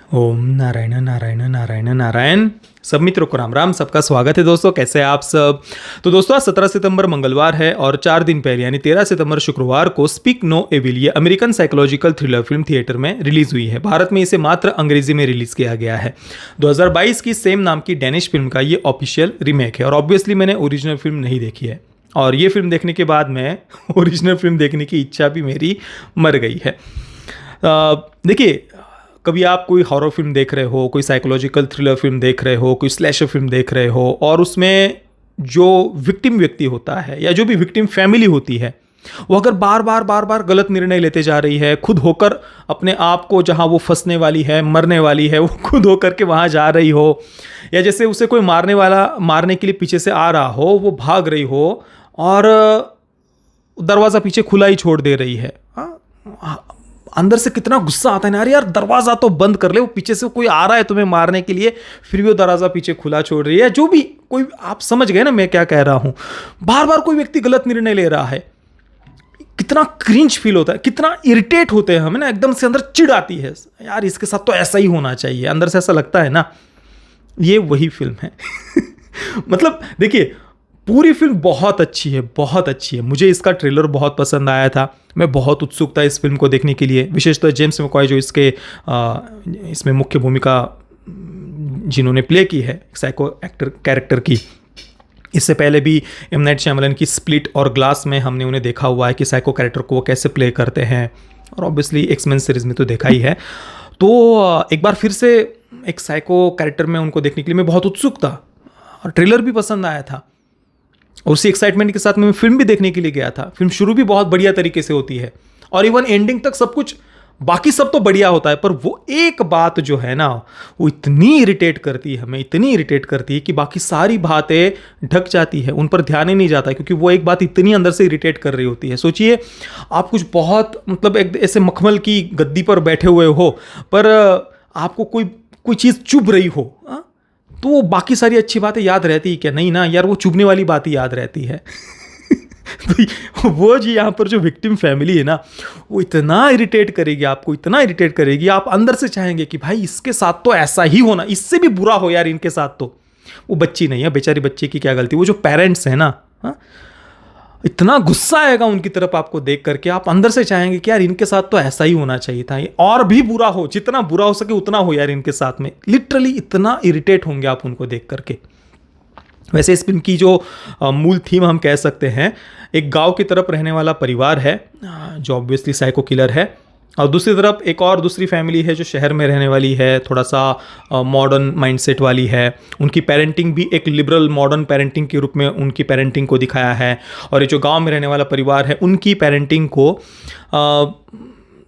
ओम नारायण नारायण नारायण नारायण। सब मित्रों को राम राम। सबका स्वागत है दोस्तों। कैसे हैं आप सब। तो दोस्तों आज 17 सितंबर मंगलवार है और 4 दिन पहले यानी 13 सितंबर शुक्रवार को स्पीक नो एविल ये American psychological thriller film theatre में रिलीज हुई है। भारत में इसे मात्र अंग्रेजी में रिलीज किया गया है। 2022 की सेम नाम की डेनिश फिल्म का ये ऑफिशियल रीमेक है और ऑब्वियसली मैंने ओरिजिनल फिल्म नहीं देखी है और ये फिल्म देखने के बाद में ओरिजिनल फिल्म देखने की इच्छा भी मेरी मर गई है। देखिए, कभी आप कोई हॉरर फिल्म देख रहे हो, कोई साइकोलॉजिकल थ्रिलर फिल्म देख रहे हो, कोई स्लैशर फिल्म देख रहे हो और उसमें जो विक्टिम व्यक्ति होता है या जो भी विक्टिम फैमिली होती है वो अगर बार बार गलत निर्णय लेते जा रही है, खुद होकर अपने आप को जहां वो फंसने वाली है, मरने वाली है, वो खुद होकर के वहां जा रही हो, या जैसे उसे कोई मारने के लिए पीछे से आ रहा हो, वो भाग रही हो और दरवाज़ा पीछे खुला ही छोड़ दे रही है। अंदर से कितना गुस्सा आता है ना, अरे यार दरवाज़ा तो बंद कर ले, वो पीछे से कोई आ रहा है तुम्हें मारने के लिए, फिर भी वो दरवाज़ा पीछे खुला छोड़ रही है। जो भी कोई, आप समझ गए ना मैं क्या कह रहा हूं। बार बार कोई व्यक्ति गलत निर्णय ले रहा है, कितना क्रिंज फील होता है, कितना इरिटेट होते हैं हमें ना, एकदम से अंदर चिढ़ आती है यार, इसके साथ तो ऐसा ही होना चाहिए, अंदर से ऐसा लगता है ना। ये वही फिल्म है। मतलब देखिए, पूरी फिल्म बहुत अच्छी है, बहुत अच्छी है। मुझे इसका ट्रेलर बहुत पसंद आया था। मैं बहुत उत्सुक था इस फिल्म को देखने के लिए, विशेषतः जेम्स मैकॉय जो इसमें मुख्य भूमिका जिन्होंने प्ले की है साइको एक्टर कैरेक्टर की। इससे पहले भी एम नाइट श्यामलन की स्प्लिट और ग्लास में हमने उन्हें देखा हुआ है कि साइको कैरेक्टर को वो कैसे प्ले करते हैं, और ऑब्वियसली एक्स-मेन सीरीज में तो देखा ही है। तो एक बार फिर से एक साइको कैरेक्टर में उनको देखने के लिए मैं बहुत उत्सुक था और ट्रेलर भी पसंद आया था और उसी एक्साइटमेंट के साथ मैं फिल्म भी देखने के लिए गया था। फिल्म शुरू भी बहुत बढ़िया तरीके से होती है और इवन एंडिंग तक सब कुछ, बाकी सब तो बढ़िया होता है, पर वो एक बात जो है ना वो इतनी इरिटेट करती है हमें, इतनी इरिटेट करती है कि बाकी सारी बातें ढक जाती है, उन पर ध्यान ही नहीं जाता, क्योंकि वो एक बात इतनी अंदर से इरिटेट कर रही होती है। सोचिए आप कुछ बहुत मतलब एक ऐसे मखमल की गद्दी पर बैठे हुए हो, पर आपको कोई चीज़ चुभ रही हो, तो वो बाकी सारी अच्छी बातें याद रहती है क्या? नहीं ना यार, वो चुभने वाली बात ही याद रहती है। तो वो जी यहाँ पर जो विक्टिम फैमिली है ना, वो इतना इरिटेट करेगी आपको, इतना इरिटेट करेगी, आप अंदर से चाहेंगे कि भाई इसके साथ तो ऐसा ही होना, इससे भी बुरा हो यार इनके साथ। तो वो बच्ची नहीं है, बेचारी बच्ची की क्या गलती, वो जो पेरेंट्स है ना, इतना गुस्सा आएगा उनकी तरफ आपको देख करके, आप अंदर से चाहेंगे कि यार इनके साथ तो ऐसा ही होना चाहिए था, और भी बुरा हो, जितना बुरा हो सके उतना हो यार इनके साथ में। लिटरली इतना इरिटेट होंगे आप उनको देख करके। वैसे इस फिल्म की जो मूल थीम हम कह सकते हैं, एक गांव की तरफ रहने वाला परिवार है जो ऑब्वियसली साइको किलर है, और दूसरी तरफ एक और दूसरी फैमिली है जो शहर में रहने वाली है, थोड़ा सा मॉडर्न माइंडसेट वाली है। उनकी पेरेंटिंग भी एक लिबरल मॉडर्न पेरेंटिंग के रूप में उनकी पेरेंटिंग को दिखाया है, और ये जो गांव में रहने वाला परिवार है उनकी पेरेंटिंग को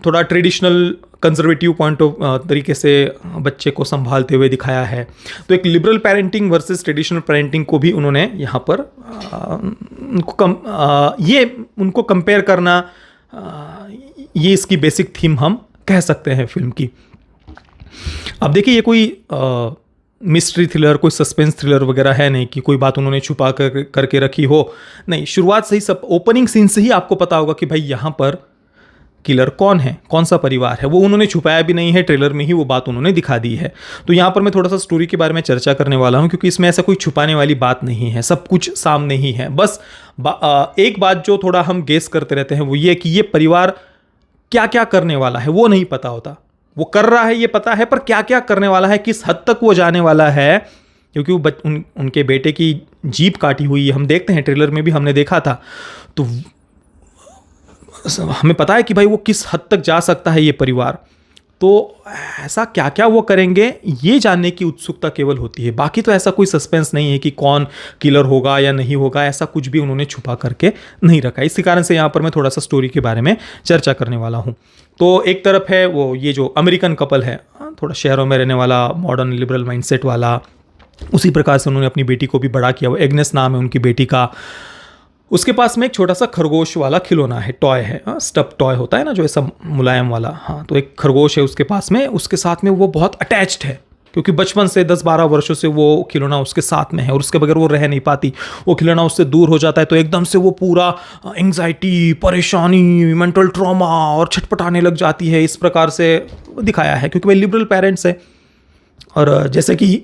थोड़ा ट्रेडिशनल कंजर्वेटिव पॉइंट ऑफ तरीके से बच्चे को संभालते हुए दिखाया है। तो एक liberal parenting versus traditional parenting को भी उन्होंने यहाँ पर उनको कंपेयर करना, ये इसकी बेसिक थीम हम कह सकते हैं फिल्म की। अब देखिए, ये कोई मिस्ट्री थ्रिलर, कोई सस्पेंस थ्रिलर वगैरह है नहीं कि कोई बात उन्होंने छुपा करके रखी हो। नहीं, शुरुआत से ही, सब ओपनिंग सीन से ही आपको पता होगा कि भाई यहाँ पर किलर कौन है, कौन सा परिवार है। वो उन्होंने छुपाया भी नहीं है, ट्रेलर में ही वो बात उन्होंने दिखा दी है। तो यहाँ पर मैं थोड़ा सा स्टोरी के बारे में चर्चा करने वाला हूँ, क्योंकि इसमें ऐसा कोई छुपाने वाली बात नहीं है, सब कुछ सामने ही है। बस एक बात जो थोड़ा हम गेस करते रहते हैं वो ये कि ये परिवार क्या क्या करने वाला है वो नहीं पता होता। वो कर रहा है ये पता है, पर क्या क्या करने वाला है, किस हद तक वो जाने वाला है, क्योंकि वो उनके बेटे की जीभ काटी हुई है, हम देखते हैं ट्रेलर में भी हमने देखा था। तो हमें पता है कि भाई वो किस हद तक जा सकता है ये परिवार। तो ऐसा क्या क्या वो करेंगे ये जानने की उत्सुकता केवल होती है, बाकी तो ऐसा कोई सस्पेंस नहीं है कि कौन किलर होगा या नहीं होगा, ऐसा कुछ भी उन्होंने छुपा करके नहीं रखा। इसी कारण से यहाँ पर मैं थोड़ा सा स्टोरी के बारे में चर्चा करने वाला हूँ। तो एक तरफ है वो ये जो अमेरिकन कपल है, थोड़ा शहरों में रहने वाला, मॉडर्न लिबरल माइंडसेट वाला, उसी प्रकार से उन्होंने अपनी बेटी को भी बड़ा किया। वो एग्नेस नाम है उनकी बेटी का। उसके पास में एक छोटा सा खरगोश वाला खिलौना है, टॉय है, स्टफ टॉय होता है ना जो ऐसा मुलायम वाला, हाँ, तो एक खरगोश है उसके पास में, उसके साथ में वो बहुत अटैच्ड है। क्योंकि बचपन से 10-12 वर्षों से वो खिलौना उसके साथ में है और उसके बगैर वो रह नहीं पाती। वो खिलौना उससे दूर हो जाता है तो एकदम से वो पूरा एंग्जाइटी, परेशानी, मेंटल ट्रॉमा और छटपटाने लग जाती है। इस प्रकार से दिखाया है क्योंकि भाई लिबरल पेरेंट्स है। और जैसे कि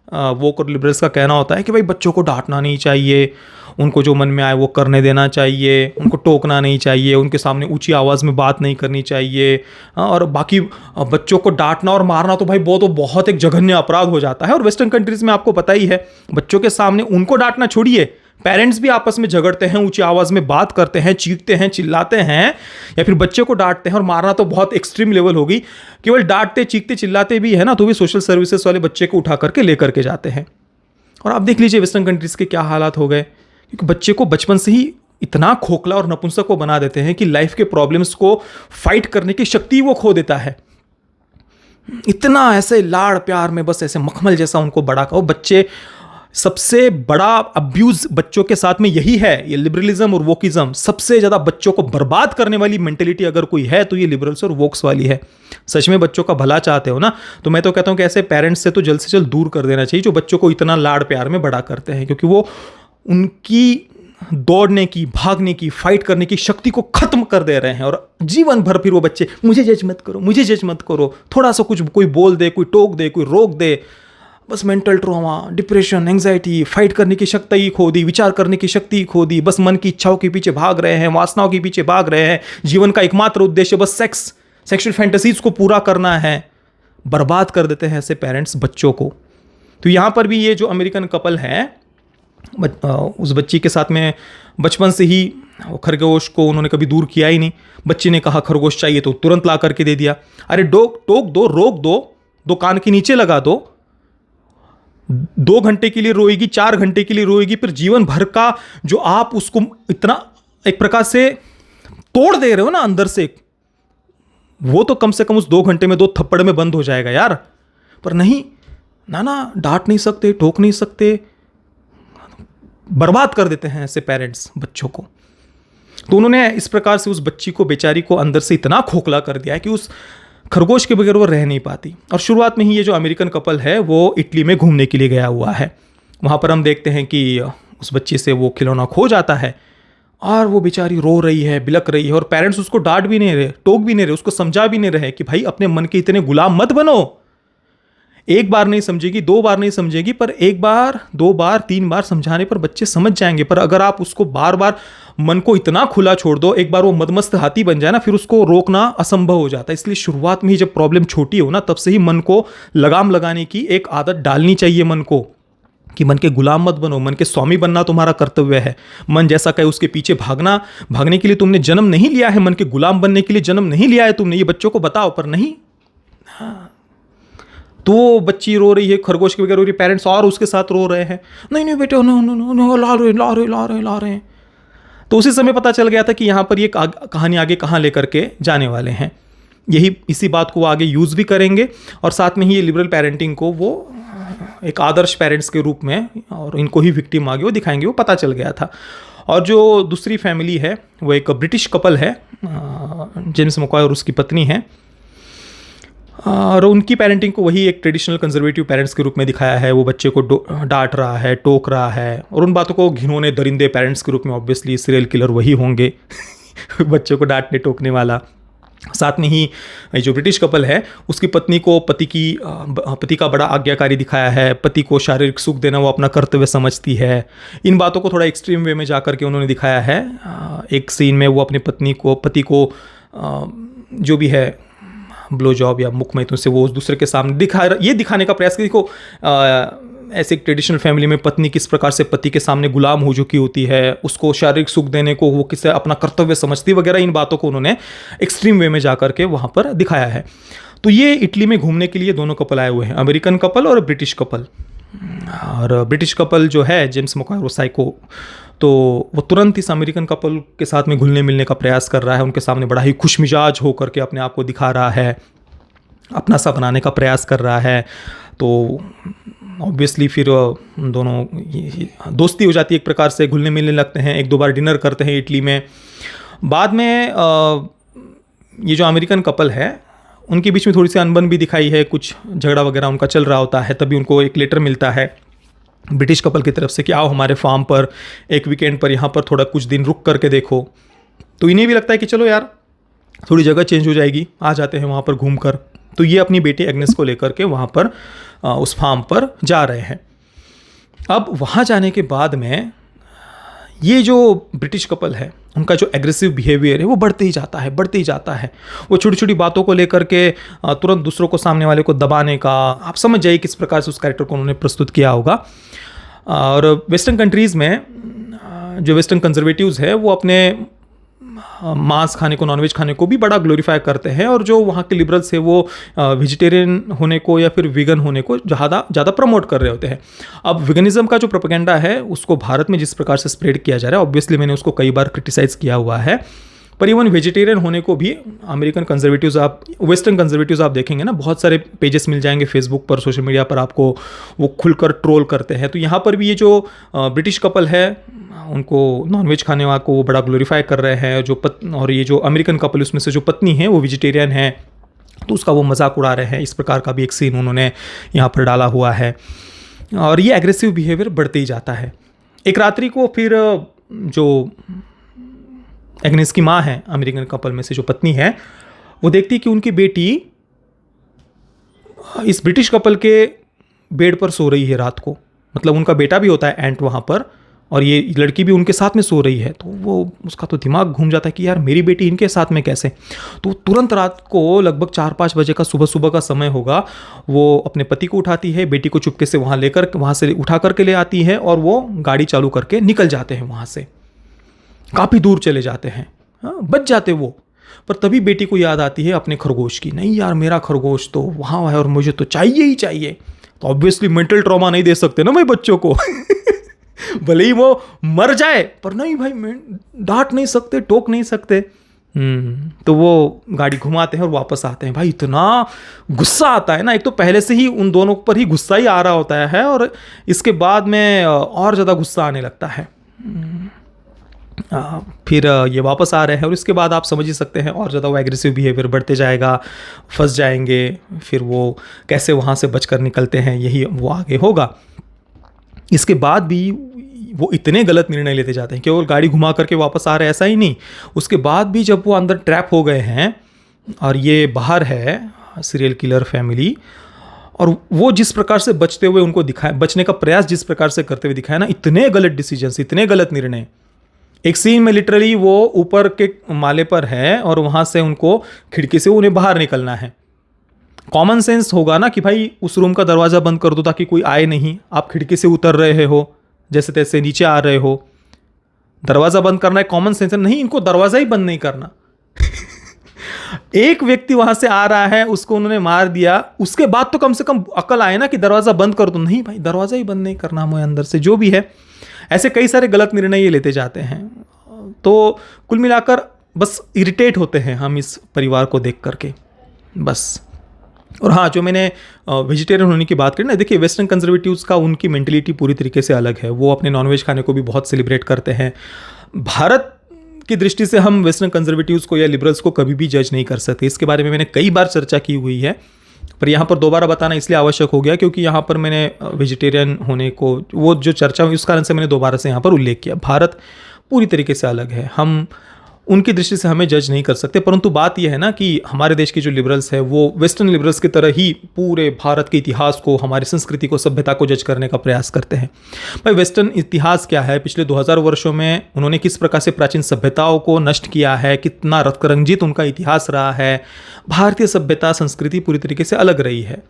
वो लिबरल्स का कहना होता है कि भाई बच्चों को डांटना नहीं चाहिए, उनको जो मन में आए वो करने देना चाहिए, उनको टोकना नहीं चाहिए, उनके सामने ऊंची आवाज़ में बात नहीं करनी चाहिए। और बाकी बच्चों को डांटना और मारना तो भाई वो तो बहुत एक जघन्य अपराध हो जाता है। और वेस्टर्न कंट्रीज़ में आपको पता ही है, बच्चों के सामने उनको डांटना छोड़िए, पेरेंट्स भी आपस में झगड़ते हैं, ऊंची आवाज़ में बात करते हैं, चीखते हैं, चिल्लाते हैं, या फिर बच्चे को डांटते हैं। और मारना तो बहुत एक्सट्रीम लेवल होगी, केवल डांटते, चीखते, चिल्लाते भी है ना तो भी सोशल सर्विसेज वाले बच्चे को उठा करके लेकर के जाते हैं। और आप देख लीजिए वेस्टर्न कंट्रीज़ के क्या हालात हो गए, क्योंकि बच्चे को बचपन से ही इतना खोखला और नपुंसक को बना देते हैं कि लाइफ के प्रॉब्लम्स को फाइट करने की शक्ति वो खो देता है। इतना ऐसे लाड़ प्यार में बस ऐसे मखमल जैसा उनको बड़ा कहो। बच्चे सबसे बड़ा अब्यूज बच्चों के साथ में यही है, ये लिबरलिज्म और वोकिज्म। सबसे ज़्यादा बच्चों को बर्बाद करने वाली मेंटेलिटी अगर कोई है तो ये लिबरल्स और वोक्स वाली है। सच में बच्चों का भला चाहते हो ना तो मैं तो कहता हूँ कि ऐसे पेरेंट्स से तो जल्द से जल्द दूर कर देना चाहिए जो बच्चों को इतना लाड़ प्यार में बड़ा करते हैं, क्योंकि वो उनकी दौड़ने की, भागने की, फाइट करने की शक्ति को खत्म कर दे रहे हैं। और जीवन भर फिर वो बच्चे मुझे जज मत करो, मुझे जज मत करो, थोड़ा सा कुछ कोई बोल दे, कोई टोक दे, कोई रोक दे, बस mental trauma, depression, anxiety, fight करने की शक्ति ही खो दी, विचार करने की शक्ति ही खो दी, बस मन की इच्छाओं के पीछे भाग रहे हैं, वासनाओं के पीछे भाग रहे हैं। जीवन का एकमात्र उद्देश्य बस सेक्सुअल फैंटेसीज को पूरा करना है। बर्बाद कर देते हैं ऐसे पेरेंट्स बच्चों को। तो यहाँ पर भी ये जो अमेरिकन कपल है, उस बच्ची के साथ में बचपन से ही खरगोश को उन्होंने कभी दूर किया ही नहीं। बच्ची ने कहा खरगोश चाहिए तो तुरंत ला करके दे दिया। अरे टोक दो, रोक दो कान के नीचे लगा दो। 2 घंटे के लिए रोएगी, 4 घंटे के लिए रोएगी, फिर जीवन भर का जो आप उसको इतना एक प्रकार से तोड़ दे रहे हो ना अंदर से, वो तो कम से कम उस 2 घंटे में 2 थप्पड़ में बंद हो जाएगा यार। पर नहीं, ना डांट नहीं सकते, टोक नहीं सकते, बर्बाद कर देते हैं ऐसे पेरेंट्स बच्चों को। तो उन्होंने इस प्रकार से उस बच्ची को, बेचारी को अंदर से इतना खोखला कर दिया है कि उस खरगोश के बगैर वो रह नहीं पाती। और शुरुआत में ही ये जो अमेरिकन कपल है वो इटली में घूमने के लिए गया हुआ है। वहाँ पर हम देखते हैं कि उस बच्ची से वो खिलौना खो जाता है और वो बेचारी रो रही है, बिलक रही है, और पेरेंट्स उसको डांट भी नहीं रहे, टोक भी नहीं रहे, उसको समझा भी नहीं रहे कि भाई अपने मन के इतने गुलाम मत बनो। एक बार नहीं समझेगी, 2 बार नहीं समझेगी, पर 1 बार, 2 बार, 3 बार समझाने पर बच्चे समझ जाएंगे। पर अगर आप उसको बार बार मन को इतना खुला छोड़ दो, एक बार वो मदमस्त हाथी बन जाए ना, फिर उसको रोकना असंभव हो जाता है। इसलिए शुरुआत में ही जब प्रॉब्लम छोटी हो ना, तब से ही मन को लगाम लगाने की एक आदत डालनी चाहिए मन को, कि मन के गुलाम मत बनो, मन के स्वामी बनना तुम्हारा कर्तव्य है। मन जैसा कहे उसके पीछे भागने के लिए तुमने जन्म नहीं लिया है, मन के गुलाम बनने के लिए जन्म नहीं लिया है तुमने। ये बच्चों को बताओ, पर नहीं। तो बच्ची रो रही है, खरगोश के बगैर रो रही है, पेरेंट्स और उसके साथ रो रहे हैं, नहीं बेटे, नो, ला रहे हैं। तो उसी समय पता चल गया था कि यहाँ पर ये कहानी आगे कहाँ लेकर के जाने वाले हैं। इसी बात को वो आगे यूज़ भी करेंगे, और साथ में ही ये लिबरल पेरेंटिंग को वो एक आदर्श पेरेंट्स के रूप में, और इनको ही विक्टिम आगे वो दिखाएंगे, वो पता चल गया था। और जो दूसरी फैमिली है वो एक ब्रिटिश कपल है, जेम्स मकॉय और उसकी पत्नी है, और उनकी पेरेंटिंग को वही एक ट्रेडिशनल कंजर्वेटिव पेरेंट्स के रूप में दिखाया है। वो बच्चे को डांट रहा है, टोक रहा है, और उन बातों को घिनौने दरिंदे पेरेंट्स के रूप में, ऑब्वियसली सीरियल किलर वही होंगे बच्चों को डांटने टोकने वाला। साथ में ही जो ब्रिटिश कपल है उसकी पत्नी को पति का बड़ा आज्ञाकारी दिखाया है। पति को शारीरिक सुख देना वो अपना कर्तव्य समझती है। इन बातों को थोड़ा एक्सट्रीम वे में जाकर के उन्होंने दिखाया है। एक सीन में वो अपने पति को जो भी है ब्लो जॉब या मुख मैथुन से वो उस दूसरे के सामने ये दिखाने का प्रयास किया। देखो ऐसे एक ट्रेडिशनल फैमिली में पत्नी किस प्रकार से पति के सामने गुलाम हो चुकी होती है, उसको शारीरिक सुख देने को वो किसे अपना कर्तव्य समझती वगैरह, इन बातों को उन्होंने एक्सट्रीम वे में जाकर के वहाँ पर दिखाया है। तो ये इटली में घूमने के लिए दोनों कपल आए हुए हैं, अमेरिकन कपल और ब्रिटिश कपल। और ब्रिटिश कपल जो है जेम्स मकॉय और साइको, तो वो तुरंत इस अमेरिकन कपल के साथ में घुलने मिलने का प्रयास कर रहा है। उनके सामने बड़ा ही खुशमिजाज होकर के अपने आप को दिखा रहा है, अपना सा बनाने का प्रयास कर रहा है। तो ऑब्वियसली फिर दोनों दोस्ती हो जाती है, एक प्रकार से घुलने मिलने लगते हैं, 1-2 बार डिनर करते हैं इटली में। बाद में ये जो अमेरिकन कपल है उनके बीच में थोड़ी सी अनबन भी दिखाई है, कुछ झगड़ा वगैरह उनका चल रहा होता है। तभी उनको एक लेटर मिलता है ब्रिटिश कपल की तरफ से कि आओ हमारे फार्म पर एक वीकेंड पर यहाँ पर थोड़ा कुछ दिन रुक करके देखो। तो इन्हें भी लगता है कि चलो यार थोड़ी जगह चेंज हो जाएगी, आ जाते हैं वहाँ पर घूम कर। तो ये अपनी बेटी एग्नेस को लेकर के वहाँ पर उस फार्म पर जा रहे हैं। अब वहाँ जाने के बाद में ये जो ब्रिटिश कपल है उनका जो एग्रेसिव बिहेवियर है वो बढ़ते ही जाता है, बढ़ते ही जाता है। वो छोटी छोटी बातों को लेकर के तुरंत दूसरों को, सामने वाले को दबाने का, आप समझ जाइए किस प्रकार से उस कैरेक्टर को उन्होंने प्रस्तुत किया होगा। और वेस्टर्न कंट्रीज़ में जो वेस्टर्न कंजर्वेटिव्स है वो अपने मांस खाने को, नॉनवेज खाने को भी बड़ा ग्लोरीफाई करते हैं, और जो वहाँ के लिबरल्स है वो वेजिटेरियन होने को या फिर वीगन होने को ज़्यादा प्रमोट कर रहे होते हैं। अब विगनिज्म का जो प्रोपेगेंडा है उसको भारत में जिस प्रकार से स्प्रेड किया जा रहा है, ऑब्वियसली मैंने उसको कई बार क्रिटिसाइज़ किया हुआ है, पर इवन वेजिटेरियन होने को भी अमेरिकन कंजर्वेटिव्स, आप वेस्टर्न कंजर्वेटिव्स आप देखेंगे ना, बहुत सारे पेजेस मिल जाएंगे फेसबुक पर, सोशल मीडिया पर आपको, वो खुलकर ट्रोल करते हैं। तो यहाँ पर भी ये जो ब्रिटिश कपल है उनको, नॉनवेज खाने वाले को वो बड़ा ग्लोरीफाई कर रहे हैं, और ये जो अमेरिकन कपल उसमें से जो पत्नी है वो वेजिटेरियन है, तो उसका वो मजाक उड़ा रहे हैं। इस प्रकार का भी एक सीन उन्होंने यहाँ पर डाला हुआ है, और ये एग्रेसिव बिहेवियर बढ़ते ही जाता है। एक रात्रि को फिर जो एग्नेस की माँ है, अमेरिकन कपल में से जो पत्नी है, वो देखती कि उनकी बेटी इस ब्रिटिश कपल के बेड पर सो रही है रात को। मतलब उनका बेटा भी होता है एंट वहाँ पर, और ये लड़की भी उनके साथ में सो रही है। तो वो, उसका तो दिमाग घूम जाता है कि यार मेरी बेटी इनके साथ में कैसे। तो तुरंत रात को लगभग 4-5 बजे का सुबह का समय होगा, वो अपने पति को उठाती है, बेटी को चुपके से वहाँ से उठा करके ले आती है, और वो गाड़ी चालू करके निकल जाते हैं वहाँ से, काफ़ी दूर चले जाते हैं। हाँ, बच जाते वो। पर तभी बेटी को याद आती है अपने खरगोश की, नहीं यार मेरा खरगोश तो वहाँ है और मुझे तो चाहिए ही चाहिए। तो ऑब्वियसली मेंटल ट्रॉमा नहीं दे सकते ना भाई बच्चों को भले ही वो मर जाए, पर नहीं भाई, डांट नहीं सकते, टोक नहीं सकते। तो वो गाड़ी घुमाते हैं और वापस आते हैं। भाई इतना गुस्सा आता है ना, एक तो पहले से ही उन दोनों पर ही गुस्सा ही आ रहा होता है, और इसके बाद में और ज़्यादा गुस्सा आने लगता है। फिर ये वापस आ रहे हैं, और इसके बाद आप समझ ही सकते हैं और ज़्यादा वो एग्रेसिव बिहेवियर बढ़ते जाएगा, फंस जाएंगे। फिर वो कैसे वहाँ से बचकर निकलते हैं, यही वो आगे होगा। इसके बाद भी वो इतने गलत निर्णय लेते जाते हैं, केवल गाड़ी घुमा करके वापस आ रहे हैं ऐसा ही नहीं, उसके बाद भी जब वो अंदर ट्रैप हो गए हैं और ये बाहर है सीरियल किलर फैमिली, और वो जिस प्रकार से बचते हुए उनको दिखाए, बचने का प्रयास जिस प्रकार से करते हुए दिखाया ना, इतने गलत डिसीजंस, इतने गलत निर्णय। एक सीन में लिटरली वो ऊपर के माले पर है और वहाँ से उनको खिड़की से उन्हें बाहर निकलना है। कॉमन सेंस होगा ना कि भाई उस रूम का दरवाज़ा बंद कर दो ताकि कोई आए नहीं, आप खिड़की से उतर रहे हो, जैसे तैसे नीचे आ रहे हो, दरवाज़ा बंद करना है, कॉमन सेंस नहीं, इनको दरवाज़ा ही बंद नहीं करना एक व्यक्ति वहां से आ रहा है, उसको उन्होंने मार दिया, उसके बाद तो कम से कम अकल आए ना कि दरवाज़ा बंद कर दो। नहीं भाई, दरवाज़ा ही बंद नहीं करना हमें अंदर से, जो भी है। ऐसे कई सारे गलत निर्णय ये लेते जाते हैं। तो कुल मिलाकर बस इरिटेट होते हैं हम इस परिवार को देख करके, बस। और हाँ, जो मैंने वेजिटेरियन होने की बात करी ना, देखिए वेस्टर्न कंजर्वेटिव्स का उनकी मेंटलिटी पूरी तरीके से अलग है। वो अपने नॉनवेज खाने को भी बहुत सेलिब्रेट करते हैं। भारत की दृष्टि से हम वेस्टर्न कंजर्वेटिव्स को या लिबरल्स को कभी भी जज नहीं कर सकते। इसके बारे में मैंने कई बार चर्चा की हुई है, पर यहाँ पर दोबारा बताना इसलिए आवश्यक हो गया क्योंकि यहाँ पर मैंने वेजिटेरियन होने को, वो जो चर्चा हुई उस कारण से मैंने दोबारा से यहाँ पर उल्लेख किया। भारत पूरी तरीके से अलग है, हम उनकी दृष्टि से हमें जज नहीं कर सकते। परंतु बात यह है ना कि हमारे देश के जो लिबरल्स है वो वेस्टर्न लिबरल्स की तरह ही पूरे भारत के इतिहास को, हमारी संस्कृति को, सभ्यता को जज करने का प्रयास करते हैं। भाई वेस्टर्न इतिहास क्या है, पिछले 2000 वर्षों में उन्होंने किस प्रकार से प्राचीन सभ्यताओं को नष्ट किया है, कितना रत्नरंजित उनका इतिहास रहा है। भारतीय सभ्यता, संस्कृति पूरी तरीके से अलग रही है,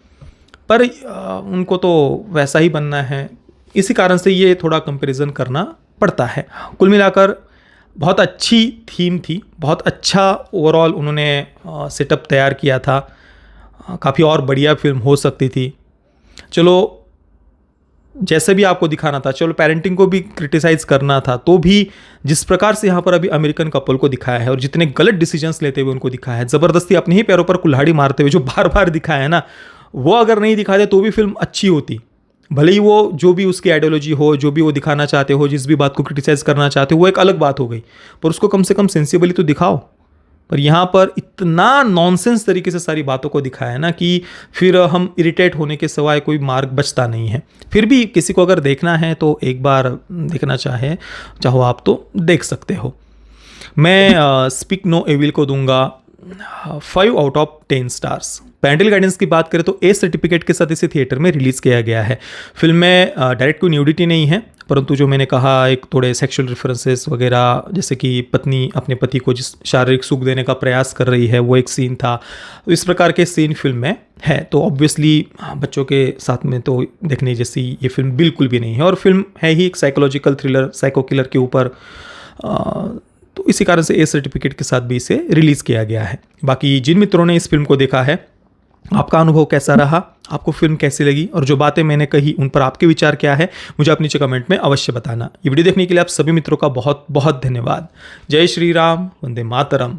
पर उनको तो वैसा ही बनना है। इसी कारण से ये थोड़ा कंपेरिजन करना पड़ता है। कुल मिलाकर बहुत अच्छी थीम थी, बहुत अच्छा ओवरऑल उन्होंने सेटअप तैयार किया था। काफ़ी और बढ़िया फिल्म हो सकती थी। चलो जैसे भी आपको दिखाना था, चलो पेरेंटिंग को भी क्रिटिसाइज़ करना था, तो भी जिस प्रकार से यहाँ पर अभी अमेरिकन कपल को दिखाया है और जितने गलत डिसीजंस लेते हुए उनको दिखाया है, ज़बरदस्ती अपने ही पैरों पर कुल्हाड़ी मारते हुए जो बार बार दिखाया है ना, वो अगर नहीं दिखाते तो भी फिल्म अच्छी होती। भले ही वो जो भी उसकी आइडियोलॉजी हो, जो भी वो दिखाना चाहते हो, जिस भी बात को क्रिटिसाइज़ करना चाहते हो, वो एक अलग बात हो गई, पर उसको कम से कम सेंसिबली तो दिखाओ। पर यहाँ पर इतना नॉनसेंस तरीके से सारी बातों को दिखाया है ना कि फिर हम इरिटेट होने के सिवाय कोई मार्ग बचता नहीं है। फिर भी किसी को अगर देखना है तो एक बार देखना चाहो आप तो देख सकते हो। मैं स्पीक नो एविल को दूंगा 5 out of 10 stars. Parental guidance की बात करें तो ए सर्टिफिकेट के साथ इसे थिएटर में रिलीज़ किया गया है। फिल्म में डायरेक्ट कोई न्यूडिटी नहीं है, परंतु जो मैंने कहा एक थोड़े सेक्सुअल रेफरेंसेस वगैरह, जैसे कि पत्नी अपने पति को जिस शारीरिक सुख देने का प्रयास कर रही है वो एक सीन था, तो इस प्रकार के सीन फिल्म में है। तो ऑब्वियसली बच्चों के साथ में तो देखने जैसी ये फिल्म बिल्कुल भी नहीं है। और फिल्म है ही एक साइकोलॉजिकल थ्रिलर, साइको किलर के ऊपर, तो इसी कारण से ए सर्टिफिकेट के साथ भी इसे रिलीज़ किया गया है। बाकी जिन मित्रों ने इस फिल्म को देखा है, आपका अनुभव कैसा रहा, आपको फिल्म कैसी लगी और जो बातें मैंने कही उन पर आपके विचार क्या है, मुझे आप नीचे कमेंट में अवश्य बताना। ये वीडियो देखने के लिए आप सभी मित्रों का बहुत बहुत धन्यवाद। जय श्री राम, वंदे मातरम।